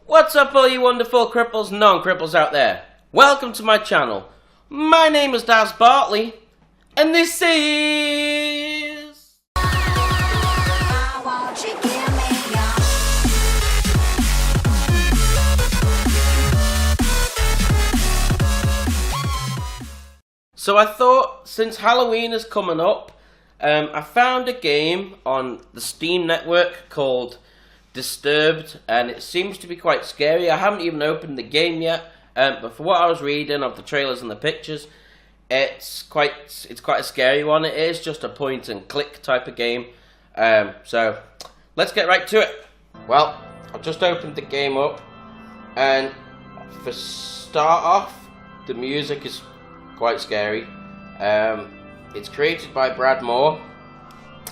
What's up all you wonderful cripples and non-cripples out there? Welcome to my channel. My name is Daz Bartley, and this is... So I thought, since Halloween is coming up, I found a game on the Steam network called Disturbed, and it seems to be quite scary. I haven't even opened the game yet, but for what I was reading of the trailers and the pictures, it's quite a scary one. It is just a point and click type of game. So let's get right to it. Well, I've just opened the game up, and for start off, the music is quite scary. It's created by Brad Moore,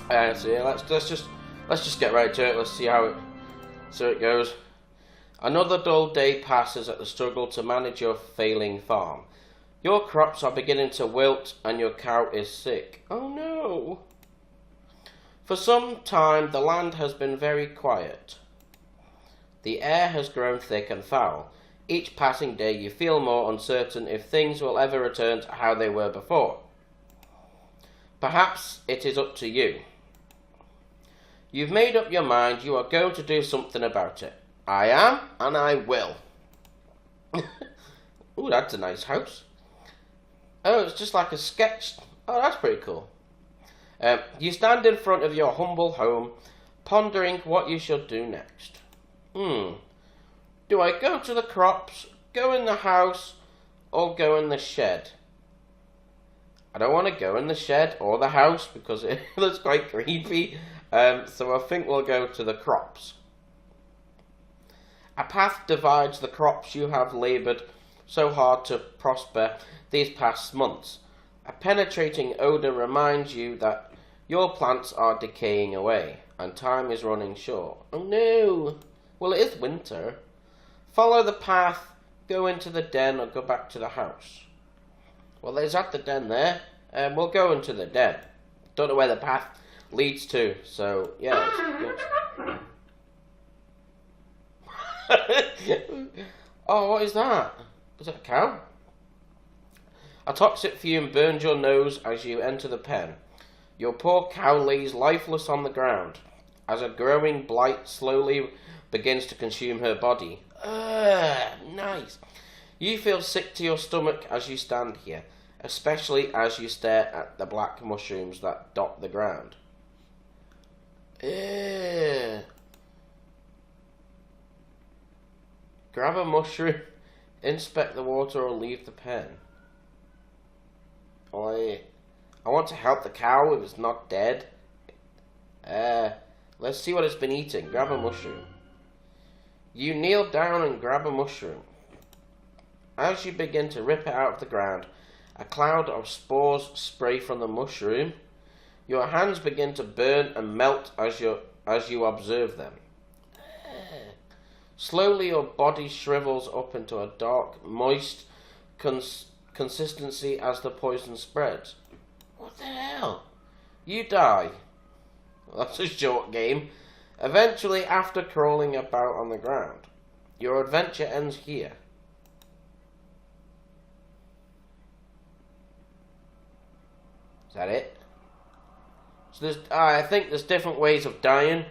so yeah, let's just get right to it. Let's see how it goes. Another dull day passes at the struggle to manage your failing farm. Your crops are beginning to wilt and your cow is sick. Oh no! For some time the land has been very quiet. The air has grown thick and foul. Each passing day you feel more uncertain if things will ever return to how they were before. Perhaps it is up to you. You've made up your mind you are going to do something about it. I am, and I will. Ooh, that's a nice house. Oh, it's just like a sketch. Oh, that's pretty cool. You stand in front of your humble home, pondering what you should do next. Do I go to the crops, go in the house, or go in the shed? I don't want to go in the shed or the house because it looks quite creepy, so I think we'll go to the crops. A path divides the crops you have laboured so hard to prosper these past months. A penetrating odour reminds you that your plants are decaying away and time is running short. Oh no! Well, it is winter. Follow the path, go into the den or go back to the house. Well, there's at the den there, and we'll go into the den. Don't know where the path leads to, so yeah. Oh, what is that? Is that a cow? A toxic fume burns your nose as you enter the pen. Your poor cow lays lifeless on the ground as a growing blight slowly begins to consume her body. Nice. You feel sick to your stomach as you stand here, especially as you stare at the black mushrooms that dot the ground. Grab a mushroom, inspect the water, or leave the pen. I want to help the cow if it's not dead. Let's see what it's been eating. Grab a mushroom. You kneel down and grab a mushroom. As you begin to rip it out of the ground, a cloud of spores spray from the mushroom. Your hands begin to burn and melt as you observe them. Slowly your body shrivels up into a dark, moist consistency as the poison spreads. What the hell? You die. Well, that's a short game. Eventually, after crawling about on the ground, your adventure ends here. Is that it? So I think there's different ways of dying.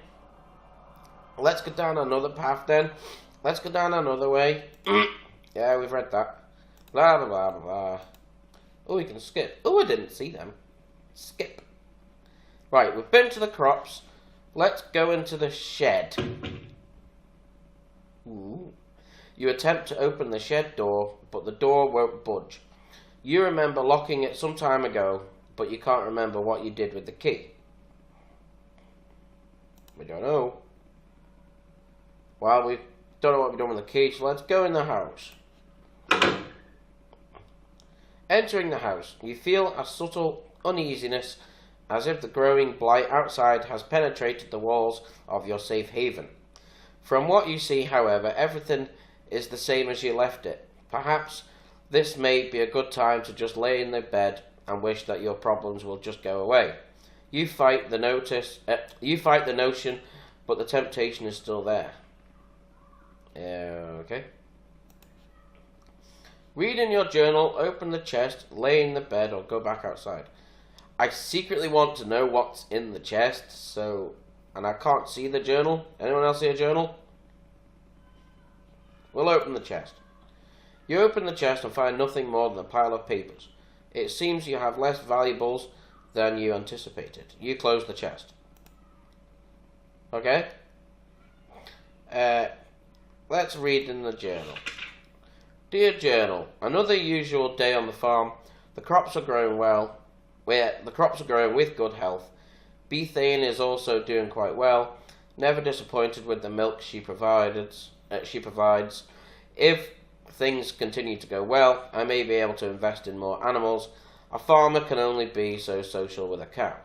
Let's go down another path then. Let's go down another way. Yeah, we've read that. Blah, blah, blah, blah. Oh, we can skip. Oh, I didn't see them. Skip. Right, we've been to the crops. Let's go into the shed. Ooh. You attempt to open the shed door, but the door won't budge. You remember locking it some time ago, but you can't remember what you did with the key. We don't know. Well, we don't know what we've done with the key, so let's go in the house. Entering the house, you feel a subtle uneasiness as if the growing blight outside has penetrated the walls of your safe haven. From what you see, however, everything is the same as you left it. Perhaps this may be a good time to just lay in the bed and wish that your problems will just go away. You fight the notion, but the temptation is still there. Okay. Read in your journal, open the chest, lay in the bed, or go back outside. I secretly want to know what's in the chest, and I can't see the journal. Anyone else see a journal? We'll open the chest. You open the chest and find nothing more than a pile of papers. It seems you have less valuables than you anticipated. You close the chest. Okay? Let's read in the journal. Dear Journal, another usual day on the farm. The crops are growing well. The crops are growing with good health. Bethane is also doing quite well. Never disappointed with the milk she provides. If things continue to go well, I may be able to invest in more animals. A farmer can only be so social with a cow.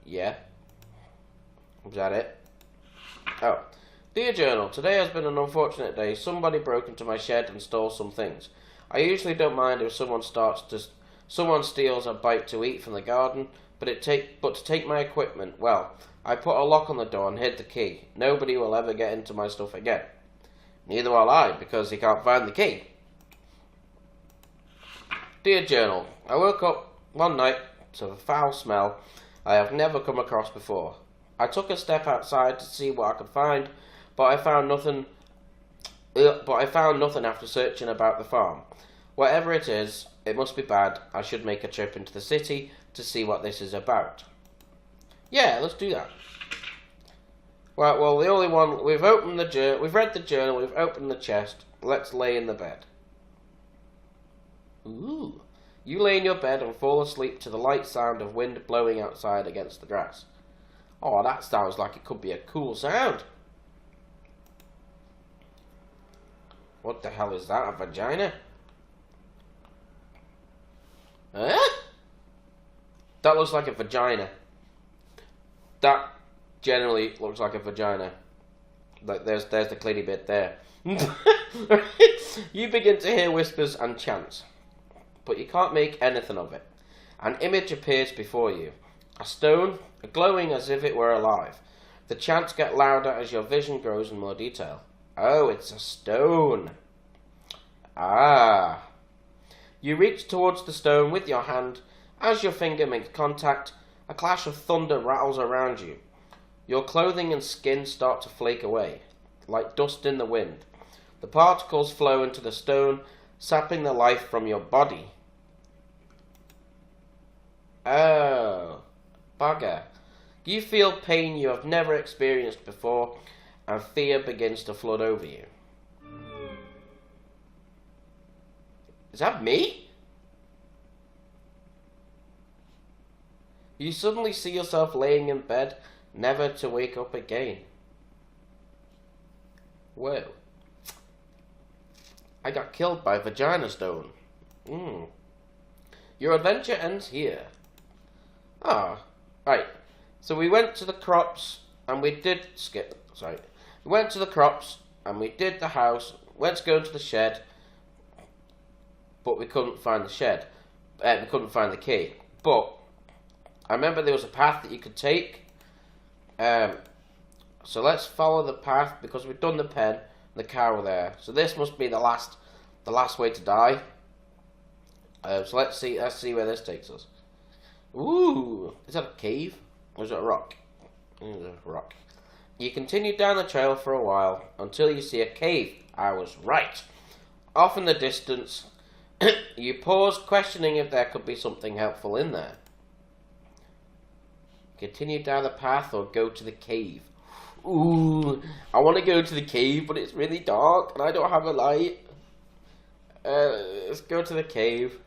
Yeah. Was that it? Oh. Dear Journal, today has been an unfortunate day. Somebody broke into my shed and stole some things. I usually don't mind if someone steals a bite to eat from the garden, but to take my equipment, well, I put a lock on the door and hid the key. Nobody will ever get into my stuff again. Neither will I, because he can't find the key. Dear Journal, I woke up one night to a foul smell I have never come across before. I took a step outside to see what I could find, but I found nothing after searching about the farm. Whatever it is, it must be bad. I should make a trip into the city to see what this is about. Yeah, let's do that. Well, the only one we've opened we've read the journal, we've opened the chest. Let's lay in the bed. Ooh. You lay in your bed and fall asleep to the light sound of wind blowing outside against the grass. Oh, that sounds like it could be a cool sound. What the hell is that? A vagina? Huh? That looks like a vagina. That generally looks like a vagina. Like there's the clitty bit there. You begin to hear whispers and chants, but you can't make anything of it. An image appears before you. A stone, glowing as if it were alive. The chants get louder as your vision grows in more detail. Oh, it's a stone. Ah. You reach towards the stone with your hand. As your finger makes contact, a clash of thunder rattles around you. Your clothing and skin start to flake away, like dust in the wind. The particles flow into the stone, sapping the life from your body. Oh, bugger. You feel pain you have never experienced before, and fear begins to flood over you. Is that me? You suddenly see yourself laying in bed, never to wake up again. Whoa. I got killed by Vagina Stone. Your adventure ends here. Ah, right. So we went to the crops, and we did We went to the crops, and we did the house. Let's go to the shed. But we couldn't find the shed. We couldn't find the key. But I remember there was a path that you could take. So let's follow the path because we've done the pen, the cow there. So this must be the last way to die. So let's see where this takes us. Ooh, is that a cave or is it a rock? It's a rock. You continue down the trail for a while until you see a cave. I was right. Off in the distance, you pause, questioning if there could be something helpful in there. Continue down the path or go to the cave. Ooh, I want to go to the cave, but it's really dark and I don't have a light. Let's go to the cave.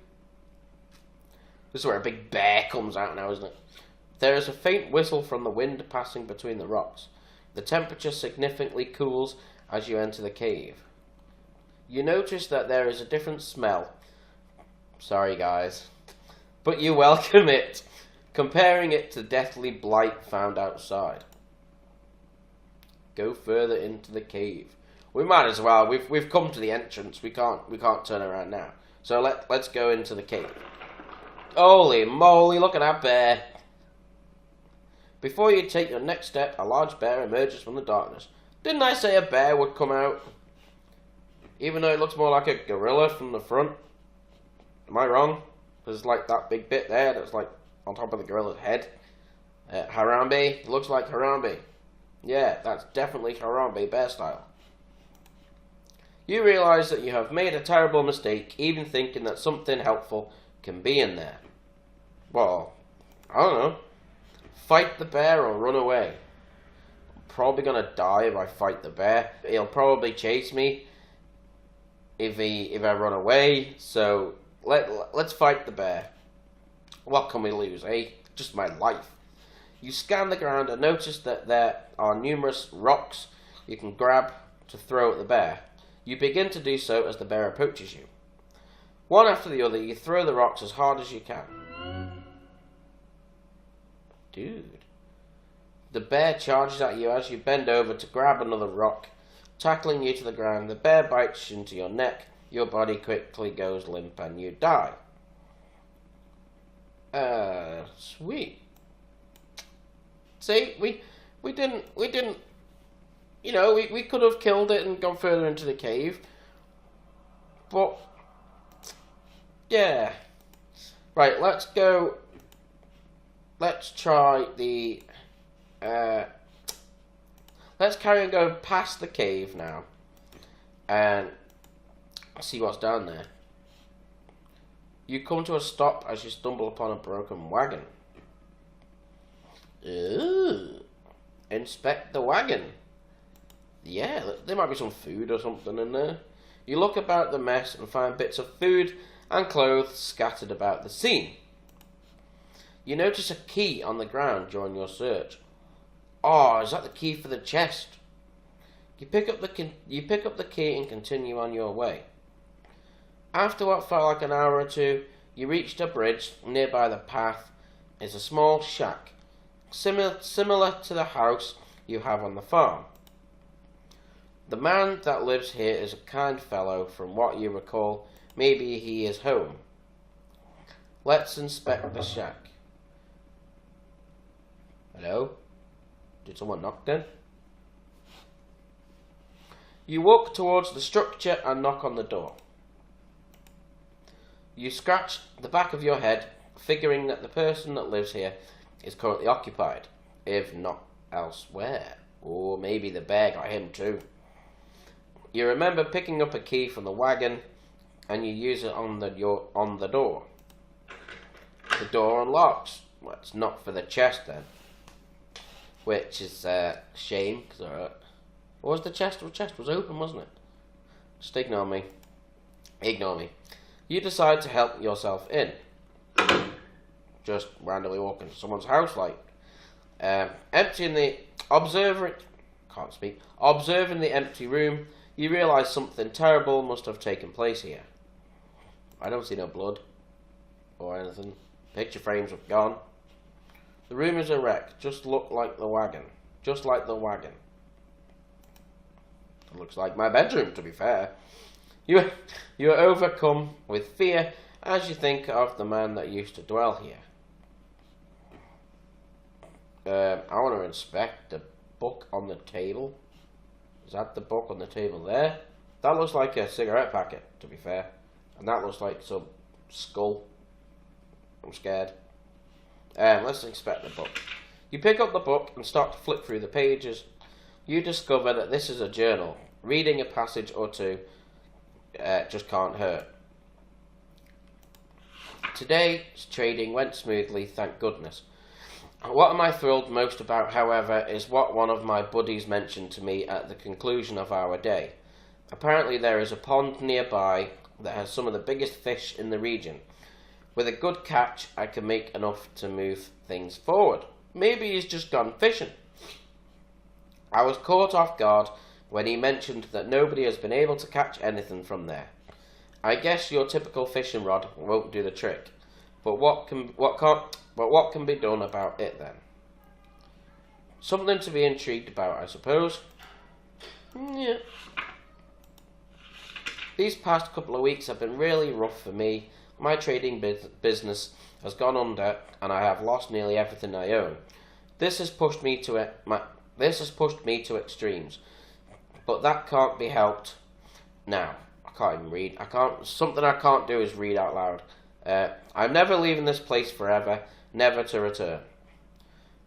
This is where a big bear comes out now, isn't it? There is a faint whistle from the wind passing between the rocks. The temperature significantly cools as you enter the cave. You notice that there is a different smell. Sorry, guys. But you welcome it, comparing it to deathly blight found outside. Go further into the cave. We might as well. We've come to the entrance. We can't turn around now. So let's go into the cave. Holy moly, look at that bear. Before you take your next step, a large bear emerges from the darkness. Didn't I say a bear would come out? Even though it looks more like a gorilla from the front. Am I wrong? There's like that big bit there that's like on top of the gorilla's head. Harambe. Looks like Harambe. Yeah, that's definitely Harambe bear style. You realise that you have made a terrible mistake, even thinking that something helpful can be in there. Well, I don't know. Fight the bear or run away. I'm probably gonna die if I fight the bear. He'll probably chase me if I run away. So let's fight the bear. What can we lose, eh? Just my life. You scan the ground and notice that there are numerous rocks you can grab to throw at the bear. You begin to do so as the bear approaches you. One after the other, you throw the rocks as hard as you can. Dude. The bear charges at you as you bend over to grab another rock, tackling you to the ground. The bear bites into your neck. Your body quickly goes limp and you die. Sweet. See, we didn't, you know, we could have killed it and gone further into the cave. But, yeah. Right, let's go. Let's try the, let's carry on going past the cave now. And see what's down there. You come to a stop as you stumble upon a broken wagon. Ooh. Inspect the wagon. Yeah, there might be some food or something in there. You look about the mess and find bits of food and clothes scattered about the scene. You notice a key on the ground during your search. Oh, is that the key for the chest? You pick up the key and continue on your way. After what felt like an hour or two, you reached a bridge. Nearby the path is a small shack, similar to the house you have on the farm. The man that lives here is a kind fellow, from what you recall. Maybe he is home. Let's inspect the shack. Hello? Did someone knock then? You walk towards the structure and knock on the door. You scratch the back of your head, figuring that the person that lives here is currently occupied, if not elsewhere. Or maybe the bear got him too. You remember picking up a key from the wagon, and you use it on the door. The door unlocks. Well, it's not for the chest then, which is a shame, because what was the chest? The chest was open, wasn't it? Just ignore me. Ignore me. You decide to help yourself in. Just randomly walk into someone's house, like observing the empty room. You realise something terrible must have taken place here. I don't see no blood or anything. Picture frames are gone. The room is a wreck. Just like the wagon. It looks like my bedroom, to be fair. You are overcome with fear as you think of the man that used to dwell here. I want to inspect the book on the table. Is that the book on the table there? That looks like a cigarette packet, to be fair. And that looks like some skull. I'm scared. Let's inspect the book. You pick up the book and start to flip through the pages. You discover that this is a journal. Reading a passage or two just can't hurt. Today's trading went smoothly, thank goodness. What am I thrilled most about, however, is what one of my buddies mentioned to me at the conclusion of our day. Apparently there is a pond nearby that has some of the biggest fish in the region. With a good catch, I can make enough to move things forward. Maybe he's just gone fishing. I was caught off guard when he mentioned that nobody has been able to catch anything from there. I guess your typical fishing rod won't do the trick. But what can be done about it then? Something to be intrigued about, I suppose. Yeah. These past couple of weeks have been really rough for me. My trading business has gone under, and I have lost nearly everything I own. This has pushed me to extremes. But that can't be helped. Now, I can't even read. Something I can't do is read out loud. I'm never leaving this place forever, never to return.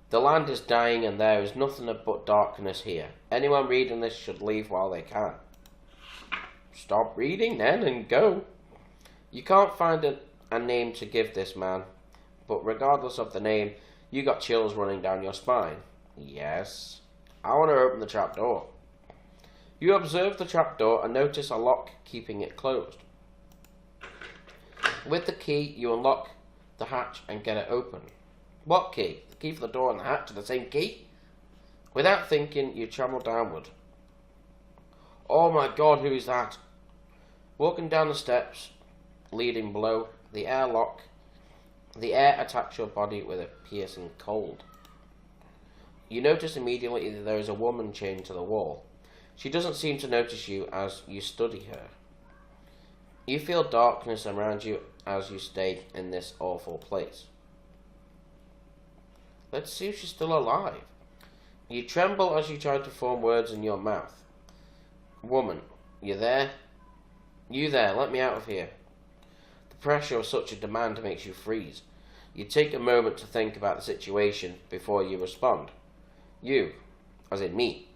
The land is dying and there is nothing but darkness here. Anyone reading this should leave while they can. Stop reading then and go. You can't find a name to give this man, but regardless of the name, you got chills running down your spine. Yes. I want to open the trapdoor. You observe the trapdoor and notice a lock keeping it closed. With the key, you unlock the hatch and get it open. What key? The key for the door and the hatch are the same key? Without thinking, you travel downward. Oh my god, who is that? Walking down the steps, leading below, the air attacks your body with a piercing cold. You notice immediately that there is a woman chained to the wall. She doesn't seem to notice you as you study her. You feel darkness around you as you stay in this awful place. Let's see if she's still alive. You tremble as you try to form words in your mouth. Woman, you there? You there, let me out of here. The pressure of such a demand makes you freeze. You take a moment to think about the situation before you respond. You, as in me.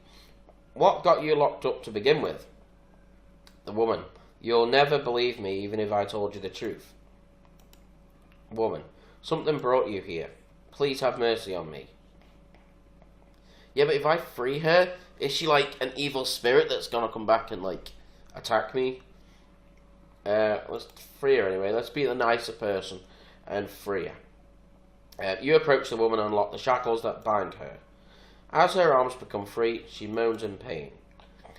What got you locked up to begin with? The woman, you'll never believe me even if I told you the truth. Woman, something brought you here. Please have mercy on me. Yeah, but if I free her, is she like an evil spirit that's gonna come back and like attack me? Let's free her anyway. Let's be the nicer person and free her. You approach the woman and unlock the shackles that bind her. As her arms become free, she moans in pain.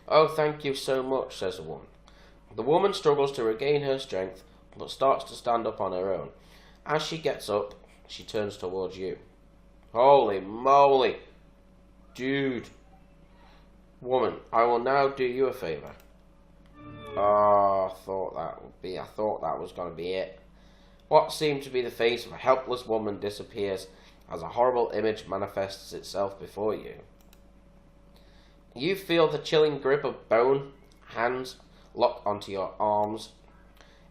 Oh, thank you so much, says the woman. The woman struggles to regain her strength, but starts to stand up on her own. As she gets up, she turns towards you. Holy moly! Dude! Woman, I will now do you a favour. Oh, I thought that was going to be it. What seemed to be the face of a helpless woman disappears as a horrible image manifests itself before you. You feel the chilling grip of bone, hands lock onto your arms.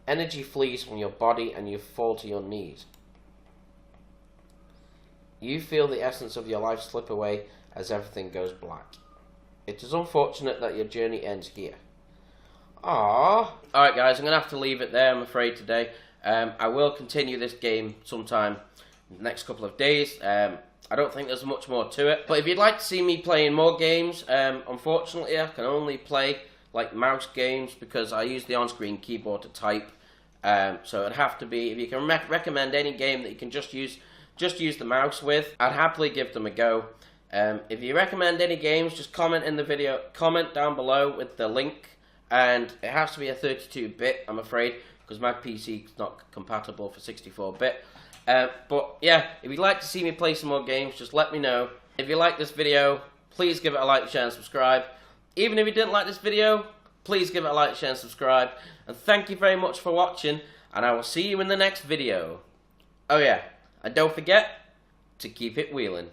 Energy flees from your body and you fall to your knees. You feel the essence of your life slip away as everything goes black. It is unfortunate that your journey ends here. Ah. Alright guys, I'm going to have to leave it there, I'm afraid, today. I will continue this game sometime in the next couple of days. I don't think there's much more to it. But if you'd like to see me playing more games, unfortunately I can only play like mouse games because I use the on-screen keyboard to type. So it'd have to be, if you can recommend any game that you can just use the mouse with, I'd happily give them a go. If you recommend any games, just comment in the video, comment down below with the link, and it has to be a 32-bit, I'm afraid, because my PC is not compatible for 64-bit. But yeah, if you'd like to see me play some more games, just let me know. If you like this video, please give it a like, share, and subscribe. Even if you didn't like this video, please give it a like, share, and subscribe. And thank you very much for watching, and I will see you in the next video. Oh yeah, and don't forget to keep it wheeling.